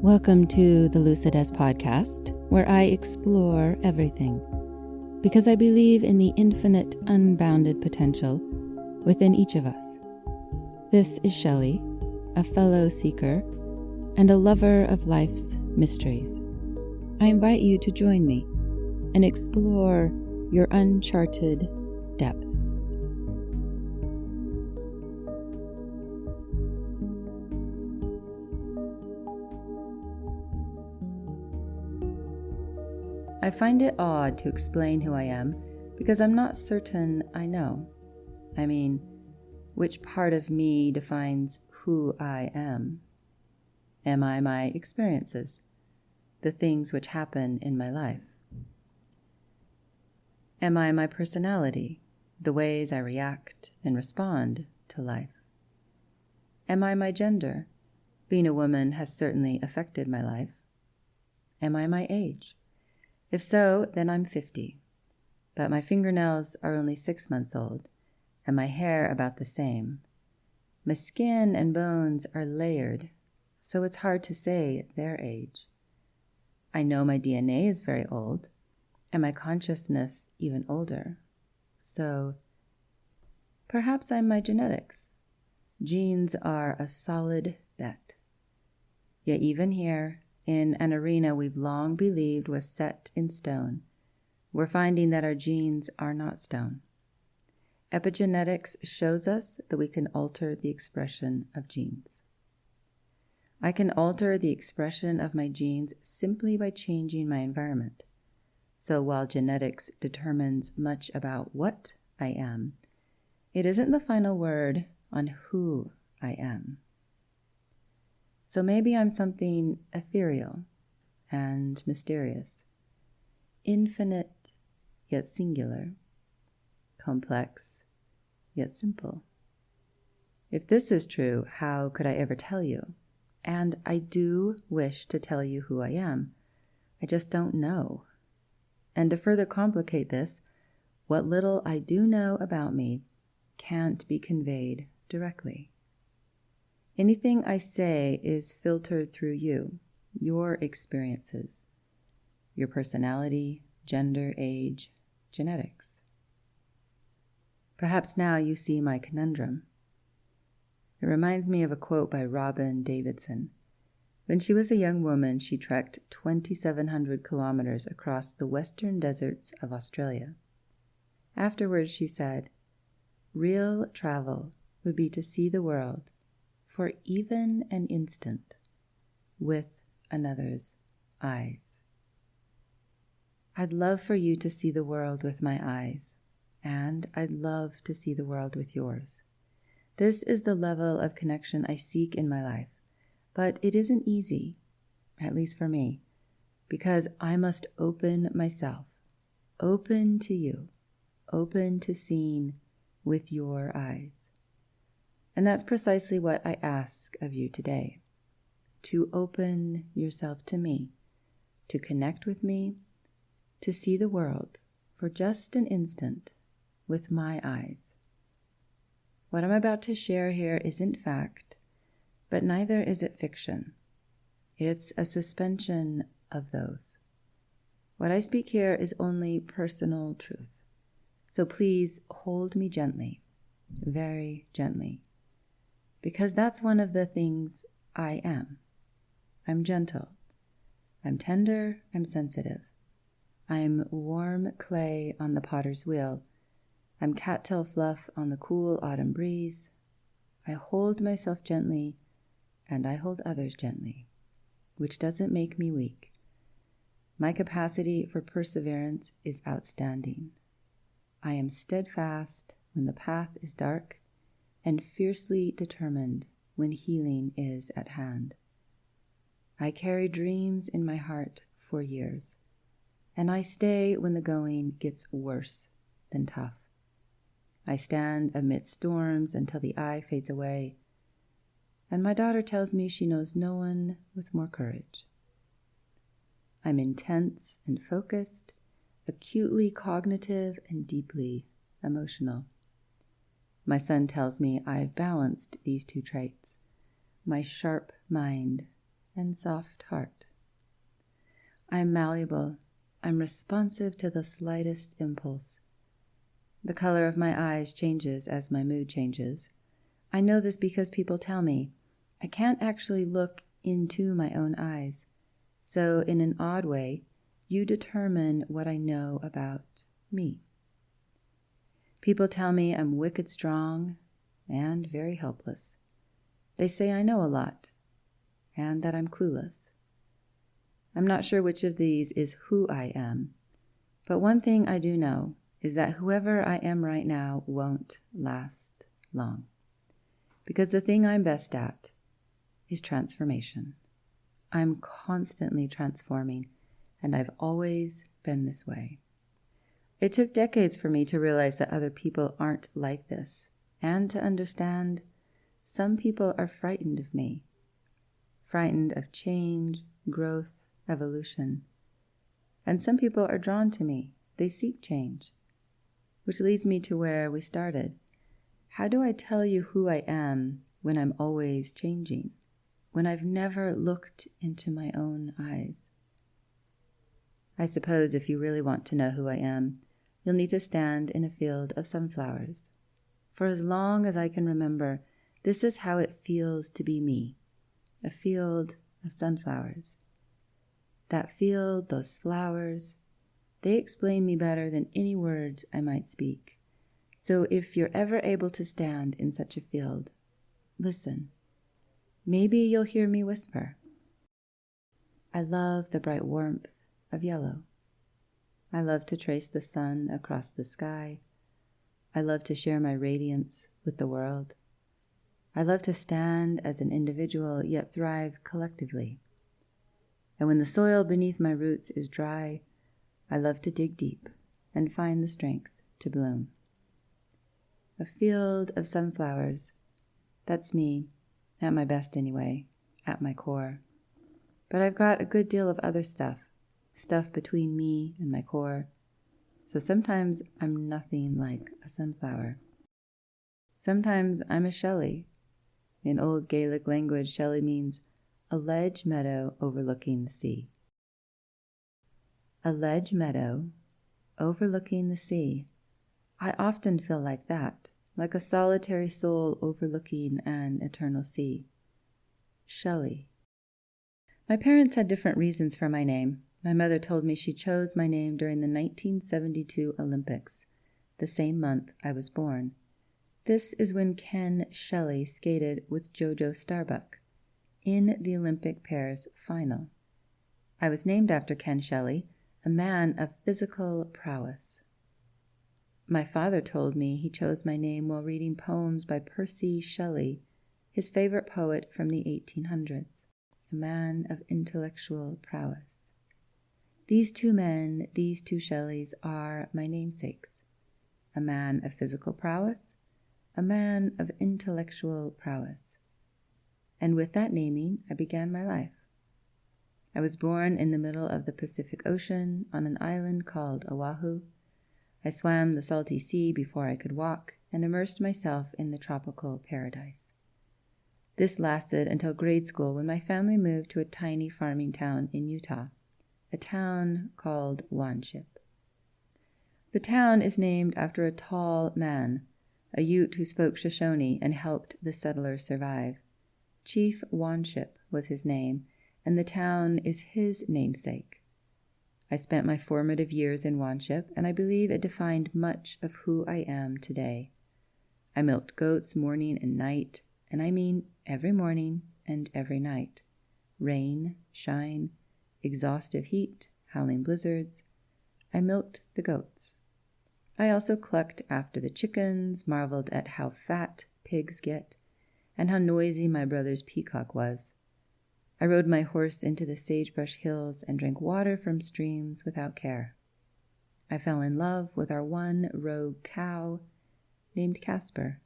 Welcome to the Lucidez podcast, where I explore everything, because I believe in the infinite, unbounded potential within each of us. This is Shelly, a fellow seeker and a lover of life's mysteries. I invite you to join me and explore your uncharted depths. I find it odd to explain who I am because I'm not certain I know. I mean, which part of me defines who I am? Am I my experiences, the things which happen in my life? Am I my personality, the ways I react and respond to life? Am I my gender? Being a woman has certainly affected my life. Am I my age? If so, then I'm 50, but my fingernails are only 6 months old, and my hair about the same. My skin and bones are layered, so it's hard to say their age. I know my DNA is very old, and my consciousness even older. So perhaps I'm my genetics. Genes are a solid bet. Yet even here, in an arena we've long believed was set in stone, we're finding that our genes are not stone. Epigenetics shows us that we can alter the expression of genes. I can alter the expression of my genes simply by changing my environment. So while genetics determines much about what I am, it isn't the final word on who I am. So maybe I'm something ethereal and mysterious, infinite yet singular, complex yet simple. If this is true, how could I ever tell you? And I do wish to tell you who I am. I just don't know. And to further complicate this, what little I do know about me can't be conveyed directly. Anything I say is filtered through you, your experiences, your personality, gender, age, genetics. Perhaps now you see my conundrum. It reminds me of a quote by Robyn Davidson. When she was a young woman, she trekked 2,700 kilometers across the western deserts of Australia. Afterwards, she said, "Real travel would be to see the world for even an instant with another's eyes." I'd love for you to see the world with my eyes, and I'd love to see the world with yours. This is the level of connection I seek in my life, but it isn't easy, at least for me, because I must open myself, open to you, open to seeing with your eyes. And that's precisely what I ask of you today, to open yourself to me, to connect with me, to see the world for just an instant with my eyes. What I'm about to share here isn't fact, but neither is it fiction. It's a suspension of those. What I speak here is only personal truth. So please hold me gently, very gently. Because that's one of the things I am. I'm gentle. I'm tender. I'm sensitive. I'm warm clay on the potter's wheel. I'm cattail fluff on the cool autumn breeze. I hold myself gently, and I hold others gently, which doesn't make me weak. My capacity for perseverance is outstanding. I am steadfast when the path is dark, and fiercely determined when healing is at hand. I carry dreams in my heart for years, and I stay when the going gets worse than tough. I stand amidst storms until the eye fades away, and my daughter tells me she knows no one with more courage. I'm intense and focused, acutely cognitive and deeply emotional. My son tells me I've balanced these two traits, my sharp mind and soft heart. I'm malleable. I'm responsive to the slightest impulse. The color of my eyes changes as my mood changes. I know this because people tell me. I can't actually look into my own eyes. So in an odd way, you determine what I know about me. People tell me I'm wicked strong and very helpless. They say I know a lot and that I'm clueless. I'm not sure which of these is who I am, but one thing I do know is that whoever I am right now won't last long, because the thing I'm best at is transformation. I'm constantly transforming, and I've always been this way. It took decades for me to realize that other people aren't like this, and to understand some people are frightened of me, frightened of change, growth, evolution. And some people are drawn to me. They seek change, which leads me to where we started. How do I tell you who I am when I'm always changing, when I've never looked into my own eyes? I suppose if you really want to know who I am, you'll need to stand in a field of sunflowers. For as long as I can remember, this is how it feels to be me, a field of sunflowers. That field, those flowers, they explain me better than any words I might speak. So if you're ever able to stand in such a field, listen. Maybe you'll hear me whisper. I love the bright warmth of yellow. I love to trace the sun across the sky. I love to share my radiance with the world. I love to stand as an individual, yet thrive collectively. And when the soil beneath my roots is dry, I love to dig deep and find the strength to bloom. A field of sunflowers, that's me, at my best anyway, at my core. But I've got a good deal of other stuff between me and my core. So sometimes I'm nothing like a sunflower. Sometimes I'm a Shelly. In old Gaelic language, Shelly means a ledge meadow overlooking the sea. A ledge meadow overlooking the sea. I often feel like that, like a solitary soul overlooking an eternal sea. Shelly. My parents had different reasons for my name. My mother told me she chose my name during the 1972 Olympics, the same month I was born. This is when Ken Shelly skated with Jojo Starbuck in the Olympic pairs final. I was named after Ken Shelly, a man of physical prowess. My father told me he chose my name while reading poems by Percy Shelley, his favorite poet from the 1800s, a man of intellectual prowess. These two men, these two Shelleys, are my namesakes. A man of physical prowess, a man of intellectual prowess. And with that naming, I began my life. I was born in the middle of the Pacific Ocean on an island called Oahu. I swam the salty sea before I could walk and immersed myself in the tropical paradise. This lasted until grade school when my family moved to a tiny farming town in Utah, a town called Wanship. The town is named after a tall man, a Ute who spoke Shoshone and helped the settlers survive. Chief Wanship was his name, and the town is his namesake. I spent my formative years in Wanship, and I believe it defined much of who I am today. I milked goats morning and night, and I mean every morning and every night. Rain, shine, exhaustive heat, howling blizzards. I milked the goats. I also clucked after the chickens, marveled at how fat pigs get, and how noisy my brother's peacock was. I rode my horse into the sagebrush hills and drank water from streams without care. I fell in love with our one rogue cow named Casper.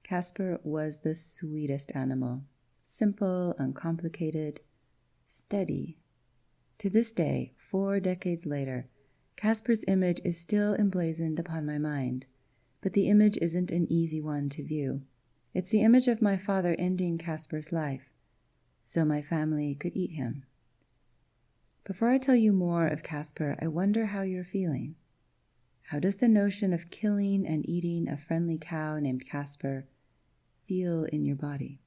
Casper was the sweetest animal, simple, uncomplicated, steady. To this day, 4 decades later, Casper's image is still emblazoned upon my mind, but the image isn't an easy one to view. It's the image of my father ending Casper's life, so my family could eat him. Before I tell you more of Casper, I wonder how you're feeling. How does the notion of killing and eating a friendly cow named Casper feel in your body?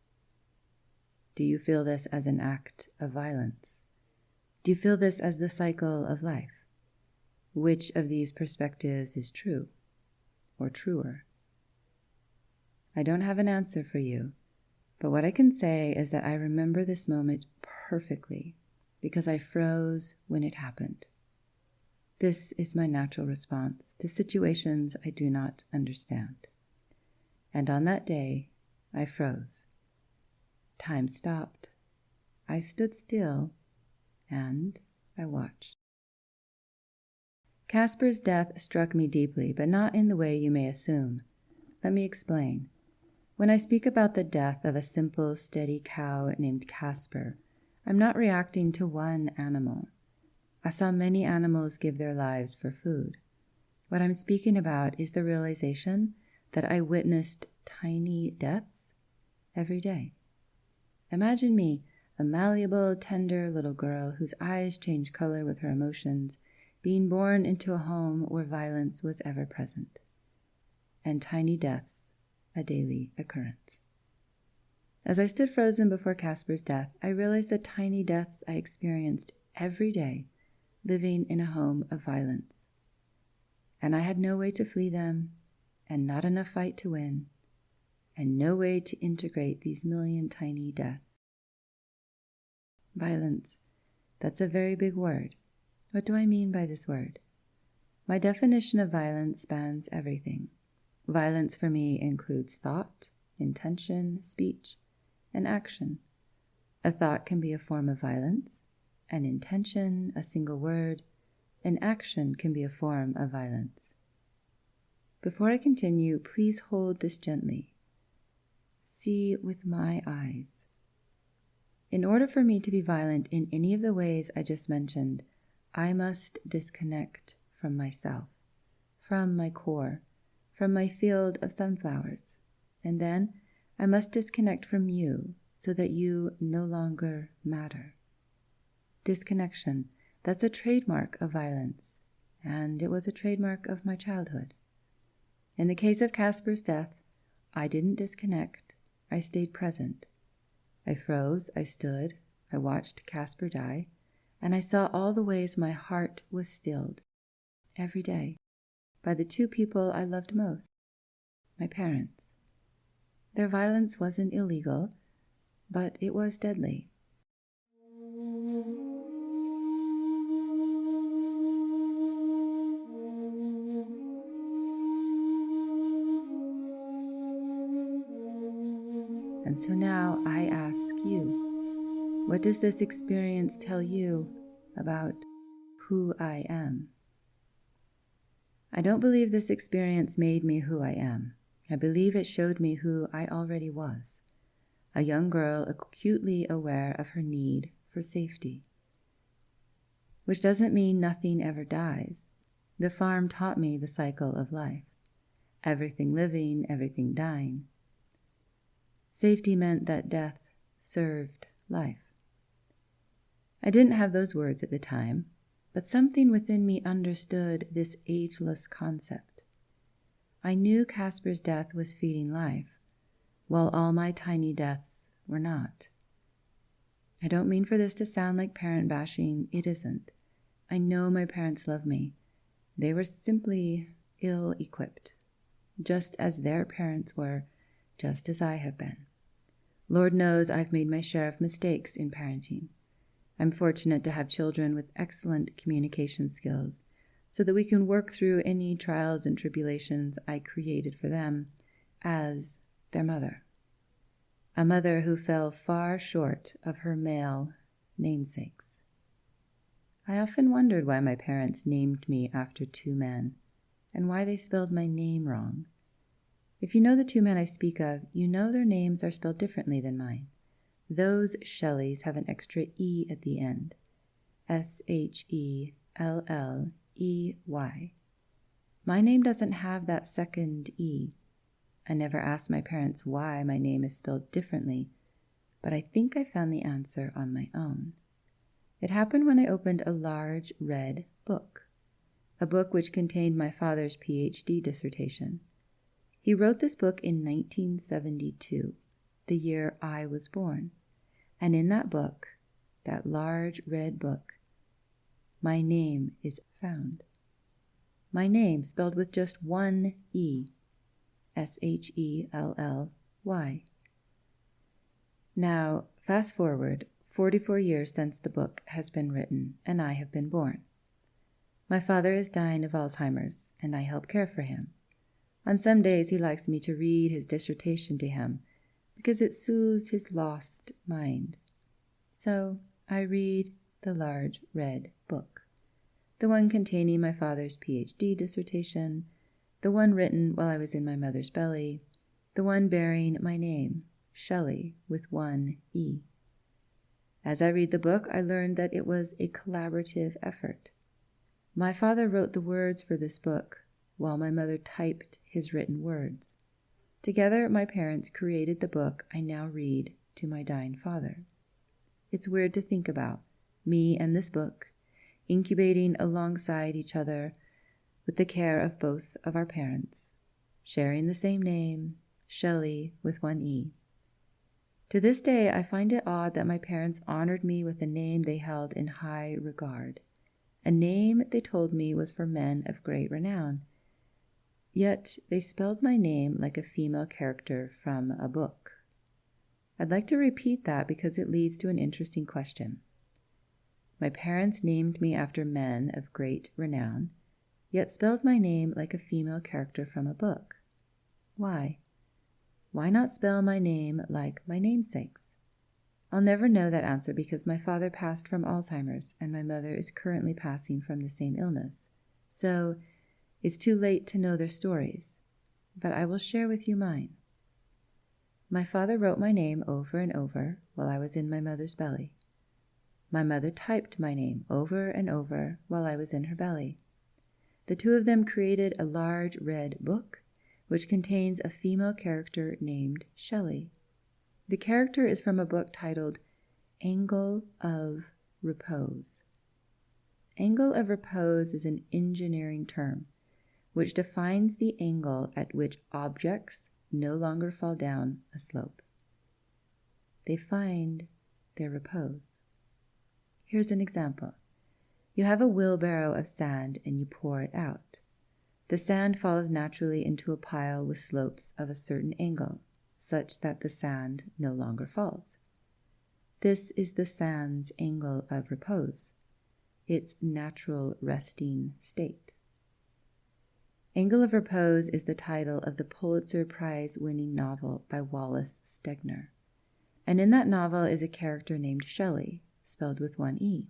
Do you feel this as an act of violence? Do you feel this as the cycle of life? Which of these perspectives is true or truer? I don't have an answer for you, but what I can say is that I remember this moment perfectly because I froze when it happened. This is my natural response to situations I do not understand. And on that day, I froze. Time stopped. I stood still, and I watched. Casper's death struck me deeply, but not in the way you may assume. Let me explain. When I speak about the death of a simple, steady cow named Casper, I'm not reacting to one animal. I saw many animals give their lives for food. What I'm speaking about is the realization that I witnessed tiny deaths every day. Imagine me, a malleable, tender little girl whose eyes change color with her emotions, being born into a home where violence was ever present, and tiny deaths a daily occurrence. As I stood frozen before Casper's death, I realized the tiny deaths I experienced every day living in a home of violence. And I had no way to flee them, and not enough fight to win, and no way to integrate these million tiny deaths. Violence, that's a very big word. What do I mean by this word? My definition of violence spans everything. Violence for me includes thought, intention, speech, and action. A thought can be a form of violence. An intention, a single word, an action can be a form of violence. Before I continue, please hold this gently. See with my eyes. In order for me to be violent in any of the ways I just mentioned, I must disconnect from myself, from my core, from my field of sunflowers. And then I must disconnect from you so that you no longer matter. Disconnection, that's a trademark of violence, and it was a trademark of my childhood. In the case of Casper's death, I didn't disconnect, I stayed present. I froze, I stood, I watched Casper die, and I saw all the ways my heart was stilled, every day, by the two people I loved most, my parents. Their violence wasn't illegal, but it was deadly. And so now I ask you, what does this experience tell you about who I am? I don't believe this experience made me who I am. I believe it showed me who I already was, a young girl acutely aware of her need for safety. Which doesn't mean nothing ever dies. The farm taught me the cycle of life. Everything living, everything dying. Safety meant that death served life. I didn't have those words at the time, but something within me understood this ageless concept. I knew Casper's death was feeding life, while all my tiny deaths were not. I don't mean for this to sound like parent bashing. It isn't. I know my parents love me. They were simply ill-equipped, just as their parents were, just as I have been. Lord knows I've made my share of mistakes in parenting. I'm fortunate to have children with excellent communication skills so that we can work through any trials and tribulations I created for them as their mother. A mother who fell far short of her male namesakes. I often wondered why my parents named me after two men and why they spelled my name wrong. If you know the two men I speak of, you know their names are spelled differently than mine. Those Shelleys have an extra E at the end. Shelley. My name doesn't have that second E. I never asked my parents why my name is spelled differently, but I think I found the answer on my own. It happened when I opened a large red book, a book which contained my father's PhD dissertation. He wrote this book in 1972, the year I was born, and in that book, that large red book, my name is found. My name spelled with just one E, Shelly. Now, fast forward 44 years since the book has been written and I have been born. My father is dying of Alzheimer's, and I help care for him. On some days he likes me to read his dissertation to him because it soothes his lost mind. So I read the large red book, the one containing my father's PhD dissertation, the one written while I was in my mother's belly, the one bearing my name, Shelly, with one E. As I read the book, I learned that it was a collaborative effort. My father wrote the words for this book, while my mother typed his written words. Together, my parents created the book I now read to my dying father. It's weird to think about, me and this book, incubating alongside each other with the care of both of our parents, sharing the same name, Shelly with one E. To this day, I find it odd that my parents honored me with a name they held in high regard, a name they told me was for men of great renown. Yet they spelled my name like a female character from a book. I'd like to repeat that because it leads to an interesting question. My parents named me after men of great renown, yet spelled my name like a female character from a book. Why? Why not spell my name like my namesake's? I'll never know that answer because my father passed from Alzheimer's and my mother is currently passing from the same illness. So it's too late to know their stories, but I will share with you mine. My father wrote my name over and over while I was in my mother's belly. My mother typed my name over and over while I was in her belly. The two of them created a large red book which contains a female character named Shelly. The character is from a book titled Angle of Repose. Angle of repose is an engineering term which defines the angle at which objects no longer fall down a slope. They find their repose. Here's an example. You have a wheelbarrow of sand and you pour it out. The sand falls naturally into a pile with slopes of a certain angle, such that the sand no longer falls. This is the sand's angle of repose, its natural resting state. Angle of Repose is the title of the Pulitzer Prize-winning novel by Wallace Stegner, and in that novel is a character named Shelly, spelled with one E.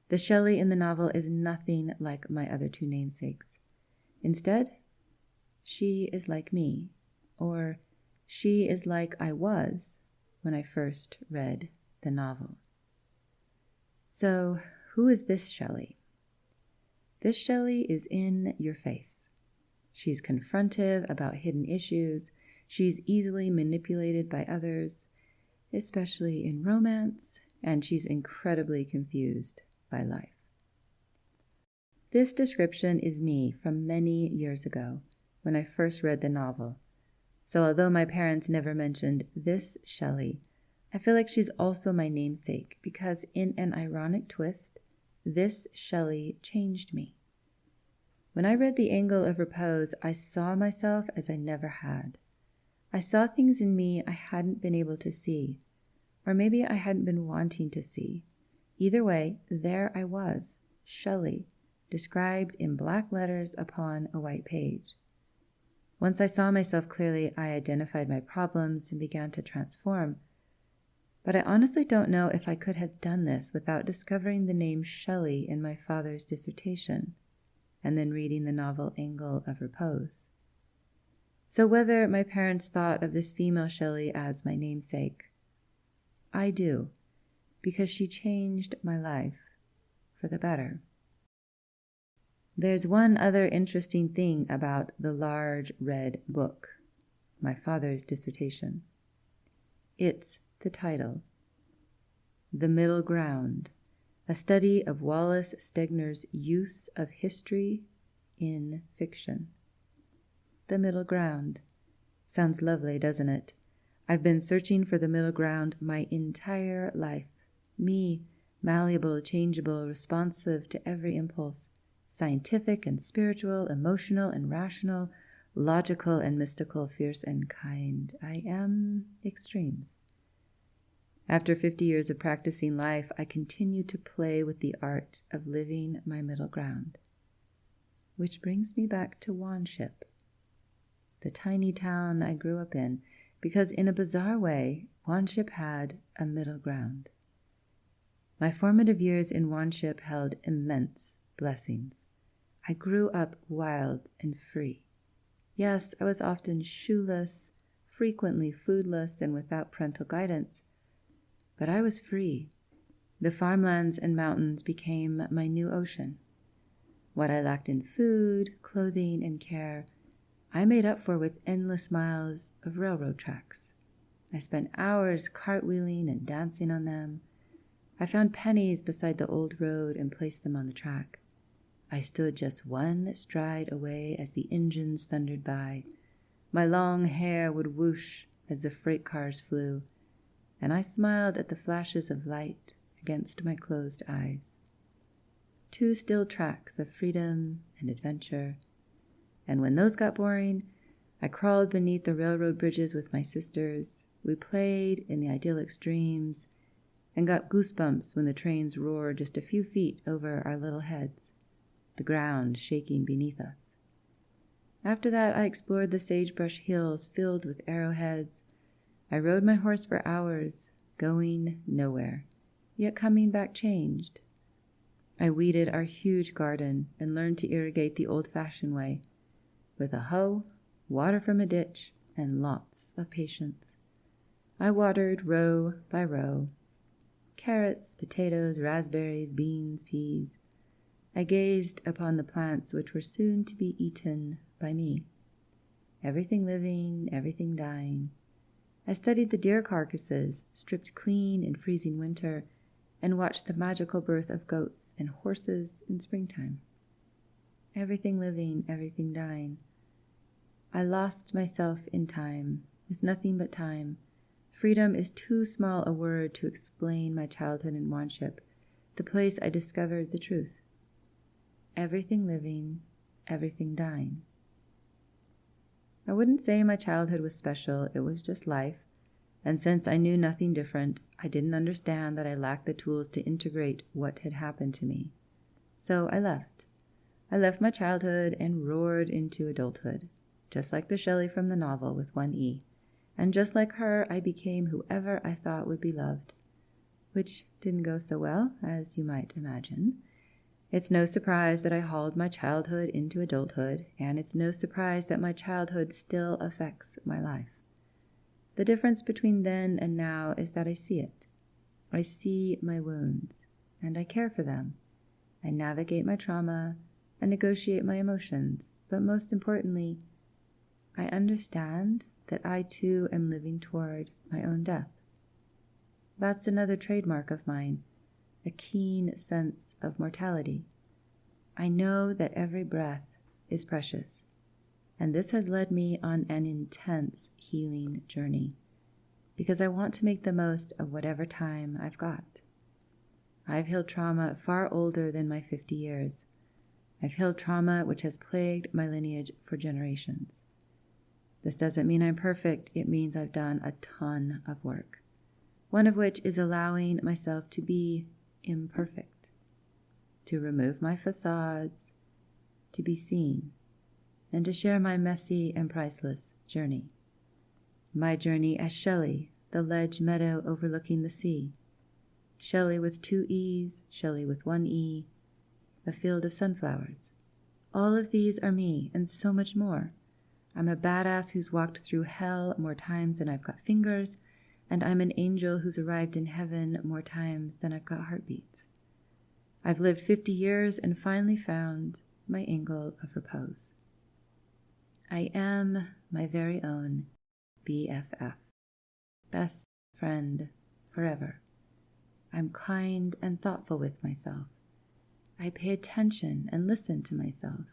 The Shelly in the novel is nothing like my other two namesakes. Instead, she is like me, or she is like I was when I first read the novel. So, who is this Shelly? This Shelly is in your face. She's confrontive about hidden issues. She's easily manipulated by others, especially in romance, and she's incredibly confused by life. This description is me from many years ago when I first read the novel. So although my parents never mentioned this Shelly, I feel like she's also my namesake because in an ironic twist, this Shelly changed me. When I read The Angle of Repose, I saw myself as I never had. I saw things in me I hadn't been able to see, or maybe I hadn't been wanting to see. Either way, there I was, Shelly, described in black letters upon a white page. Once I saw myself clearly, I identified my problems and began to transform. But I honestly don't know if I could have done this without discovering the name Shelly in my father's dissertation, and then reading the novel Angle of Repose. So whether my parents thought of this female Shelly as my namesake, I do, because she changed my life for the better. There's one other interesting thing about the large red book, my father's dissertation. It's the title, The Middle Ground, a study of Wallace Stegner's use of history in fiction. The Middle Ground. Sounds lovely, doesn't it? I've been searching for the middle ground my entire life. Me, malleable, changeable, responsive to every impulse, scientific and spiritual, emotional and rational, logical and mystical, fierce and kind. I am extremes. After 50 years of practicing life, I continue to play with the art of living my middle ground. Which brings me back to Wanship, the tiny town I grew up in, because in a bizarre way, Wanship had a middle ground. My formative years in Wanship held immense blessings. I grew up wild and free. Yes, I was often shoeless, frequently foodless, and without parental guidance, but I was free. The farmlands and mountains became my new ocean. What I lacked in food, clothing, and care, I made up for with endless miles of railroad tracks. I spent hours cartwheeling and dancing on them. I found pennies beside the old road and placed them on the track. I stood just one stride away as the engines thundered by. My long hair would whoosh as the freight cars flew, and I smiled at the flashes of light against my closed eyes. 2 still tracks of freedom and adventure, and when those got boring, I crawled beneath the railroad bridges with my sisters. We played in the idyllic streams and got goosebumps when the trains roared just a few feet over our little heads, the ground shaking beneath us. After that, I explored the sagebrush hills filled with arrowheads. I rode my horse for hours, going nowhere, yet coming back changed. I weeded our huge garden and learned to irrigate the old-fashioned way, with a hoe, water from a ditch, and lots of patience. I watered row by row, carrots, potatoes, raspberries, beans, peas. I gazed upon the plants which were soon to be eaten by me. Everything living, everything dying. I studied the deer carcasses, stripped clean in freezing winter, and watched the magical birth of goats and horses in springtime. Everything living, everything dying. I lost myself in time, with nothing but time. Freedom is too small a word to explain my childhood in Wanship, the place I discovered the truth. Everything living, everything dying. I wouldn't say my childhood was special, it was just life, and since I knew nothing different, I didn't understand that I lacked the tools to integrate what had happened to me. So I left. I left my childhood and roared into adulthood, just like the Shelly from the novel with 1 E. And just like her, I became whoever I thought would be loved, which didn't go so well, as you might imagine. It's no surprise that I hauled my childhood into adulthood, and it's no surprise that my childhood still affects my life. The difference between then and now is that I see it. I see my wounds, and I care for them. I navigate my trauma and negotiate my emotions, but most importantly, I understand that I too am living toward my own death. That's another trademark of mine, a keen sense of mortality. I know that every breath is precious, and this has led me on an intense healing journey, because I want to make the most of whatever time I've got. I've healed trauma far older than my 50 years. I've healed trauma which has plagued my lineage for generations. This doesn't mean I'm perfect, it means I've done a ton of work, one of which is allowing myself to be imperfect, to remove my facades, to be seen, and to share my messy and priceless journey. My journey as Shelly, the ledge meadow overlooking the sea. Shelly with 2 E's, Shelly with 1 E, a field of sunflowers. All of these are me, and so much more. I'm a badass who's walked through hell more times than I've got fingers, and I'm an angel who's arrived in heaven more times than I've got heartbeats. I've lived 50 years and finally found my angle of repose. I am my very own BFF, best friend forever. I'm kind and thoughtful with myself. I pay attention and listen to myself.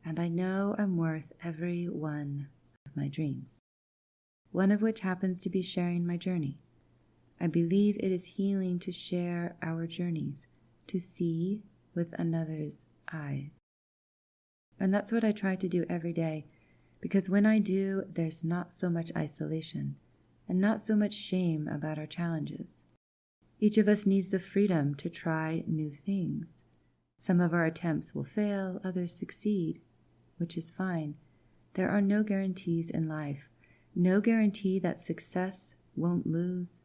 And I know I'm worth every one of my dreams, one of which happens to be sharing my journey. I believe it is healing to share our journeys, to see with another's eyes. And that's what I try to do every day, because when I do, there's not so much isolation and not so much shame about our challenges. Each of us needs the freedom to try new things. Some of our attempts will fail, others succeed, which is fine. There are no guarantees in life, no guarantee that success won't lose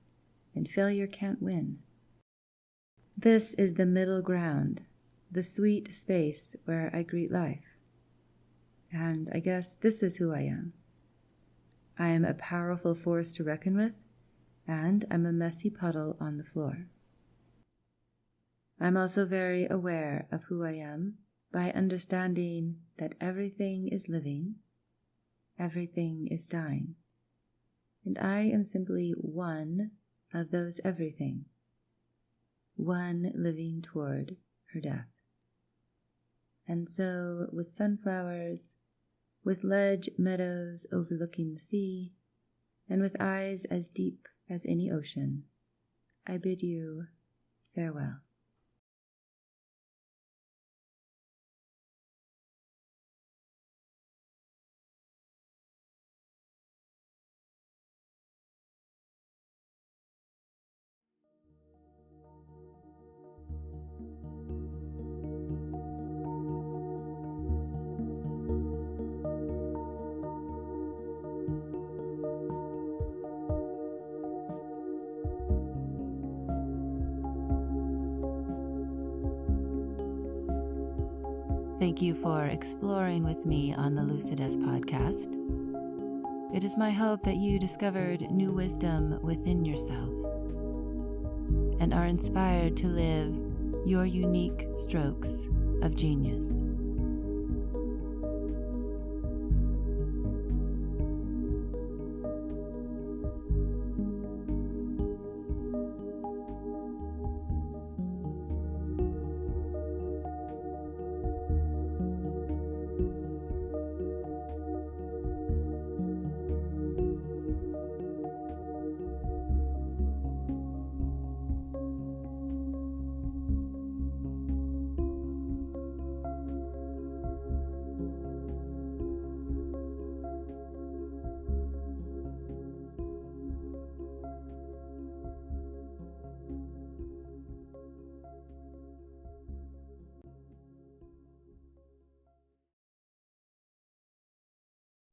and failure can't win. This is the middle ground, the sweet space where I greet life. And I guess this is who I am. I am a powerful force to reckon with, and I'm a messy puddle on the floor. I'm also very aware of who I am by understanding that everything is living, everything is dying, and I am simply one of those everything, one living toward her death. And so, with sunflowers, with ledge meadows overlooking the sea, and with eyes as deep as any ocean, I bid you farewell. Thank you for exploring with me on the Lucidess podcast. It is my hope that you discovered new wisdom within yourself and are inspired to live your unique strokes of genius.